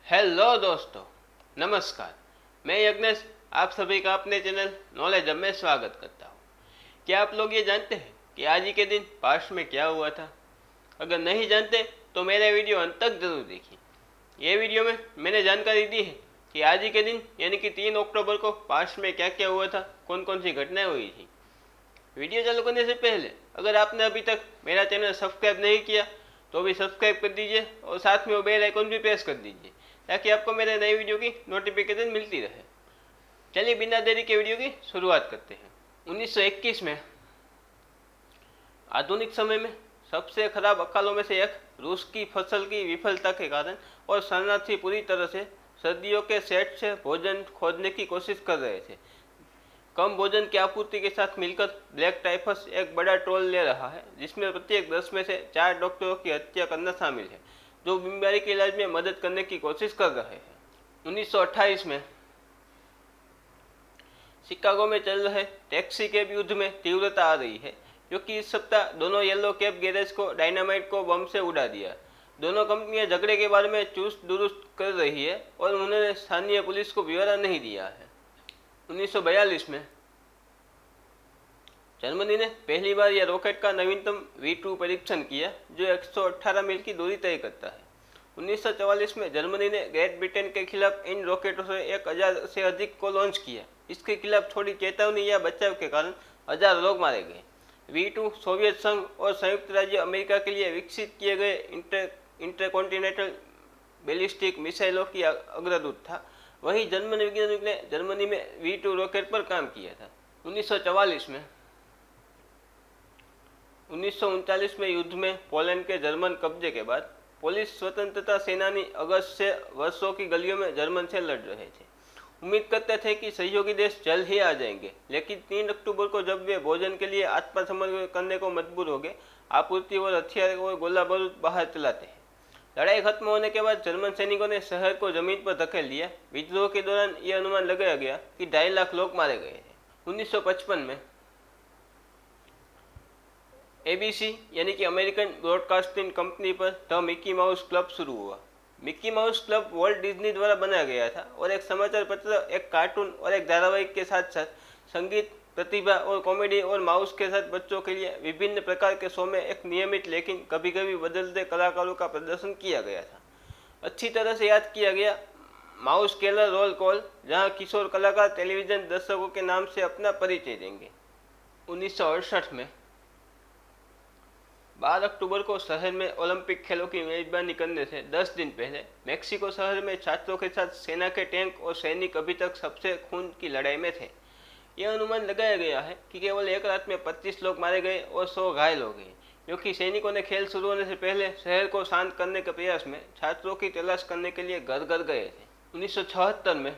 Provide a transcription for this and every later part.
Hello दोस्तों, नमस्कार। मैं यज्ञेश आप सभी का अपने चैनल नॉलेज हब में स्वागत करता हूँ। क्या आप लोग ये जानते हैं कि आज ही के दिन पास्ट में क्या हुआ था? अगर नहीं जानते तो मेरा वीडियो अंत तक जरूर देखिए। ये वीडियो में मैंने जानकारी दी है कि आज ही के दिन यानी कि 3 अक्टूबर को पास्ट में क्या क्या हुआ था, कौन कौन सी घटनाएं हुई थी। वीडियो चालू करने से पहले अगर आपने अभी तक मेरा चैनल सब्सक्राइब नहीं किया तो भी सब्सक्राइब कर दीजिए और साथ में वो बेल आइकन भी प्रेस कर दीजिए ताकि आपको मेरे नए वीडियो की नोटिफिकेशन मिलती रहे। चलिए बिना देरी के वीडियो की शुरुआत करते हैं। 1921 में आधुनिक समय में सबसे खराब अकालों में से एक रूस की फसल की विफलता के कारण और शरणार्थी पूरी तरह से सर्दियों के सेट से भोजन खोजने की कोशिश कर रहे थे। कम भोजन की आपूर्ति के साथ मिलकर ब्लैक टाइफस एक बड़ा ट्रोल ले रहा है, जिसमें प्रत्येक 10 में से 4 डॉक्टरों की हत्या करना शामिल है जो बीमारी के इलाज में मदद करने की कोशिश कर रहे हैं। 1928 में शिकागो में चल रहे टैक्सी कैब युद्ध में तीव्रता आ रही है, क्योंकि इस सप्ताह दोनों येलो कैब गैरेज को डायनामाइट को बम से उड़ा दिया। दोनों कंपनियां झगड़े के बारे में चुस्त दुरुस्त कर रही है और उन्होंने स्थानीय पुलिस को ब्यौरा नहीं दिया है। 1942 में जर्मनी ने पहली बार यह रॉकेट का नवीनतम V2 परीक्षण किया जो 118 मील की दूरी तय करता है। 1944 में जर्मनी ने ग्रेट ब्रिटेन के खिलाफ इन रॉकेटों से 1000 से अधिक को लॉन्च किया। इसके खिलाफ थोड़ी चेतावनी या बचाव के कारण 1000 लोग मारे गए। V2 सोवियत संघ और संयुक्त राज्य अमेरिका के लिए विकसित किए गए इंटरकॉन्टिनेंटल बैलिस्टिक मिसाइलों की अग्रदूत था। वहीं जर्मन वैज्ञानिक ने जर्मनी में V2 रॉकेट पर काम किया था। 1944 में 1939 में युद्ध में पोलैंड के जर्मन कब्जे के बाद पोलिश स्वतंत्रता सेनानी अगस्त से वर्षों की गलियों में जर्मन से लड़ रहे थे। उम्मीद करते थे कि सहयोगी देश जल्द ही आ जाएंगे, लेकिन 3 अक्टूबर को जब वे भोजन के लिए आत्मसमर्पण करने को मजबूर हो गए, आपूर्ति और हथियार और गोला बारूद बाहर चलाते हैं। लड़ाई खत्म होने के बाद जर्मन सैनिकों ने शहर को जमीन पर धकेल दिया। विद्रोह के दौरान यह अनुमान लगाया गया कि 2.5 लाख लोग मारे गए थे। 1955 में ABC यानी कि अमेरिकन ब्रॉडकास्टिंग कंपनी पर द मिकी माउस क्लब शुरू हुआ। Mickey mouse club Walt Disney द्वारा बनाया गया था और एक समाचार पत्र, एक कार्टून और एक धारावाहिक के साथ साथ संगीत प्रतिभा और कॉमेडी और माउस के साथ बच्चों के लिए विभिन्न प्रकार के शो में एक नियमित लेकिन कभी कभी बदलते कलाकारों का प्रदर्शन किया गया था। अच्छी तरह से याद किया गया माउस केलर रोल कॉल, जहां किशोर कलाकार टेलीविजन दर्शकों के नाम से अपना परिचय देंगे। 1968 में 12 अक्टूबर को शहर में ओलंपिक खेलों की मेजबानी करने से 10 दिन पहले मेक्सिको शहर में छात्रों के साथ सेना के टैंक और सैनिक अभी तक सबसे खून की लड़ाई में थे। यह अनुमान लगाया गया है कि केवल एक रात में 25 लोग मारे गए और 100 घायल हो गए, क्योंकि सैनिकों ने खेल शुरू होने से पहले शहर को शांत करने के प्रयास में छात्रों की तलाश करने के लिए घर घर गए थे। 1976 में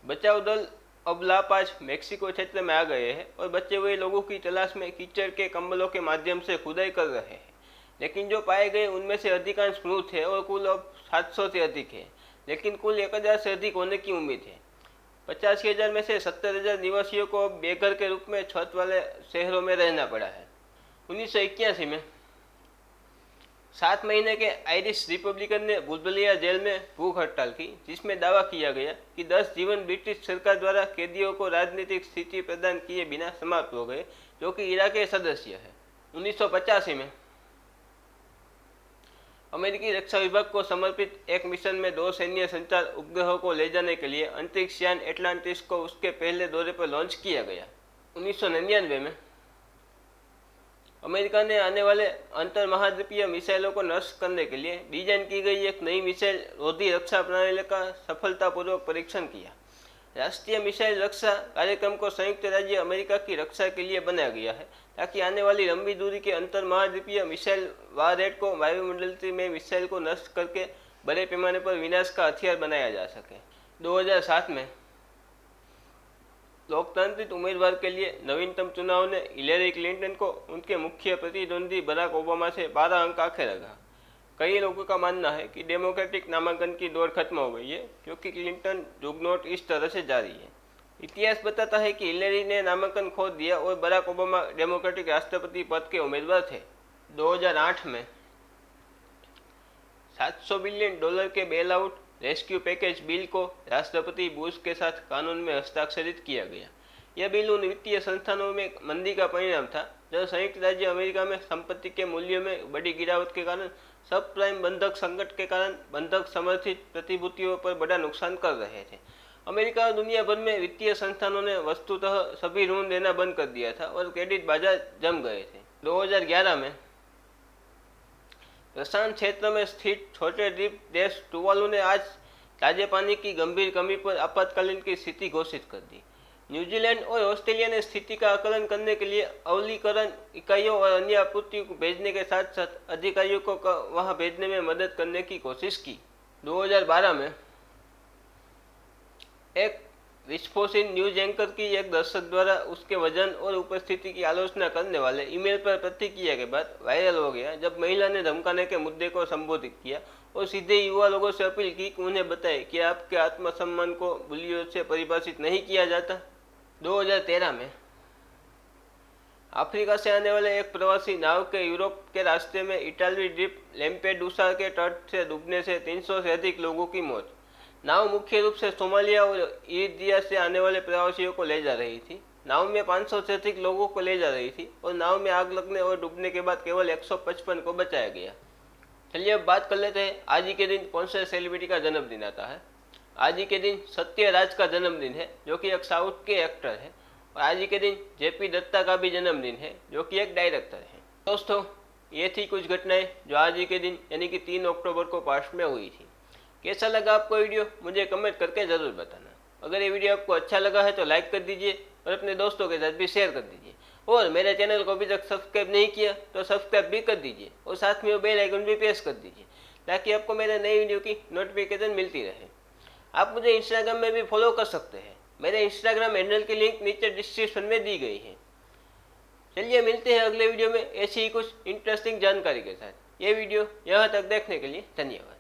बचाव दल अब लापाज मेक्सिको क्षेत्र में आ गए हैं और बचे हुए लोगों की तलाश में कीचड़ के कंबलों के माध्यम से खुदाई कर रहे हैं, लेकिन जो पाए गए उनमें से अधिकांश मृत है और कुल अब 700 से अधिक है, लेकिन कुल 1000 से अधिक होने की उम्मीद है। 85,000 में से 70,000 निवासियों को अब बेघर के रूप में छत वाले शहरों में रहना पड़ा है। 1981 में 7 महीने के आयरिश रिपब्लिकन ने बुलबुलिया जेल में भूख हड़ताल की, जिसमें दावा किया गया कि 10 जीवन ब्रिटिश सरकार द्वारा कैदियों को राजनीतिक स्थिति प्रदान किए बिना समाप्त हो गए, जो कि इराक के सदस्य है। 1985 में अमेरिकी रक्षा विभाग को समर्पित एक मिशन में 2 सैन्य संचार उपग्रहों को ले जाने के लिए अंतरिक्ष यान एटलांटिस को उसके पहले दौरे पर लॉन्च किया गया। 1999 में अमेरिका ने आने वाले अंतर महाद्वीपीय मिसाइलों को नष्ट करने के लिए डिजाइन की गई एक नई मिसाइल रोधी रक्षा प्रणाली का सफलतापूर्वक परीक्षण किया। राष्ट्रीय मिसाइल रक्षा कार्यक्रम को संयुक्त राज्य अमेरिका की रक्षा के लिए बनाया गया है, ताकि आने वाली लंबी दूरी के अंतर महाद्वीपीय मिसाइल वारहेड को वायुमंडल में मिसाइल को नष्ट करके बड़े पैमाने पर विनाश का हथियार बनाया जा सके। 2007 में लोकतांत्रिक उम्मीदवार के लिए नवीनतम चुनाव ने हिलेरी क्लिंटन को उनके मुख्य प्रतिद्वंदी बराक ओबामा से 12 अंक आगे रखा। कई लोगों का मानना है कि डेमोक्रेटिक नामांकन की दौड़ खत्म हो गई है, क्योंकि क्लिंटन जुगनौट इस तरह से जारी है। इतिहास बताता है कि हिलेरी ने नामांकन खो दिया और बराक ओबामा डेमोक्रेटिक राष्ट्रपति पद के उम्मीदवार थे। 2008 में $700 बिलियन के bail out rescue package bill को राष्ट्रपति बुश के साथ कानून में हस्ताक्षरित किया गया। यह बिल उन वित्तीय संस्थानों में मंदी का परिणाम था जो संयुक्त राज्य अमेरिका में संपत्ति के मूल्य में बड़ी गिरावट के कारण सब प्राइम बंधक संकट के कारण बंधक समर्थित प्रतिभूतियों पर बड़ा नुकसान कर रहे थे। अमेरिका और दुनिया भर में वित्तीय संस्थानों ने वस्तुतः सभी ऋण देना बंद कर दिया था और क्रेडिट बाजार जम गए थे। 2011 में प्रशांत क्षेत्र में स्थित छोटे द्वीप देश टुवालू ने आज ताजे पानी की गंभीर कमी पर आपातकालीन की स्थिति घोषित कर दी। न्यूजीलैंड और ऑस्ट्रेलिया ने स्थिति का आकलन करने के लिए अवलीकरण इकाइयों और अन्य आपूर्ति को भेजने के साथ साथ अधिकारियों को वहां भेजने में मदद करने की कोशिश की। 2012 में एक विस्फोसित न्यूज एंकर की एक दर्शक द्वारा उसके वजन और उपस्थिति की आलोचना करने वाले ईमेल पर प्रतिक्रिया के बाद वायरल हो गया, जब महिला ने धमकाने के मुद्दे को संबोधित किया और सीधे युवा लोगों से अपील की कि उन्हें बताए कि आपके आत्मसम्मान को बुलियों से परिभाषित नहीं किया जाता। 2013 में अफ्रीका से आने वाले एक प्रवासी नाव के यूरोप के रास्ते में इटालवी द्वीप लैम्पेडूसा के तट से डूबने से 300 से अधिक लोगों की मौत। नाव मुख्य रूप से सोमालिया और इरिट्रिया से आने वाले प्रवासियों को ले जा रही थी। नाव में 500 से अधिक लोगों को ले जा रही थी और नाव में आग लगने और डूबने के बाद केवल 155 को बचाया गया। चलिए अब बात कर लेते हैं आज ही के दिन कौन से सेलिब्रिटी का जन्मदिन आता है। आज ही के दिन सत्यराज का जन्मदिन है जो कि एक साउथ के एक्टर है, और आज ही के दिन जेपी दत्ता का भी जन्मदिन है जो कि एक डायरेक्टर है। दोस्तों, ये थी कुछ घटनाएं जो आज ही के दिन यानी कि 3 अक्टूबर को पास्ट में हुई थी। कैसा लगा आपको वीडियो मुझे कमेंट करके ज़रूर बताना। अगर ये वीडियो आपको अच्छा लगा है तो लाइक कर दीजिए और अपने दोस्तों के साथ भी शेयर कर दीजिए, और मेरे चैनल को अभी तक सब्सक्राइब नहीं किया तो सब्सक्राइब भी कर दीजिए और साथ में वो बेल आइकन भी प्रेस कर दीजिए ताकि आपको मेरे नई वीडियो की नोटिफिकेशन मिलती रहे। आप मुझे इंस्टाग्राम में भी फॉलो कर सकते हैं। मेरे इंस्टाग्राम हैंडल की लिंक नीचे डिस्क्रिप्शन में दी गई है। चलिए मिलते हैं अगले वीडियो में ऐसी ही कुछ इंटरेस्टिंग जानकारी के साथ। ये वीडियो यहाँ तक देखने के लिए धन्यवाद।